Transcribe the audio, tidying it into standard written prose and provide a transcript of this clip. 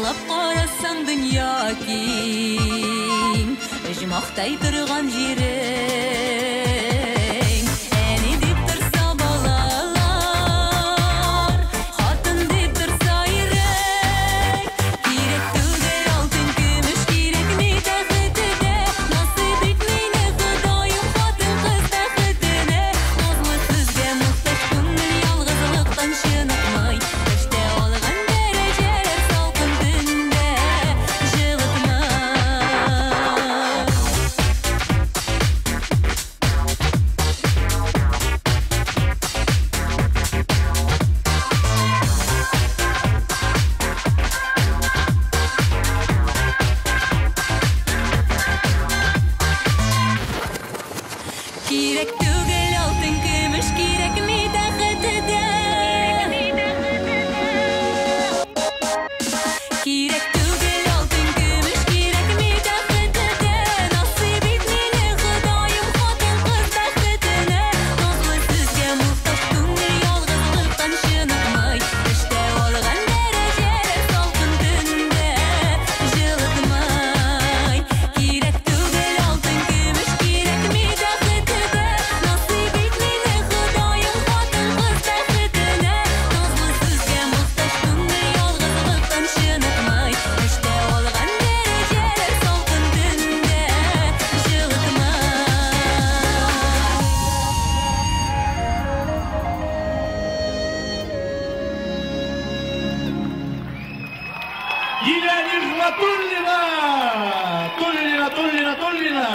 Барлап қарасаң дүния кең, Жымақтай тұрған жерің. Әне деп тұрса балалар, Хатын деп тұрса ерек. Керек түгел алтын күміш, керек не тәхетіне. Насып етмейді Құдайым хатын қыз тәхетіне. Назлы сөзге мұқтаж көңіл ялғызлықтан шынықмай. Іште олған дәрежелер салқын түнде жылытмай. Керек түгел алтын күміш, керек ми тәхетіне. Керек түгел алтын күміш, керек ми тәхетіне. Насып етмейді Құдайым хатын қыз тәхетіне. Назлы сөзге мұқтаж көңіл ялғызлықтан шынықмай. Іште олған дәрежелер салқын түнде жылытмай. Керек түгел алтын күміш, керек ми тәхетіне. Насып етмейді Құдайым хатын қыз тәхетіне. Назлы сөзге мұқтаж көңіл ялғызлықтан шынықмай. Іште олған дәрежелер салқын түнде жылытмай. Елена Нижматуллина! Туллина!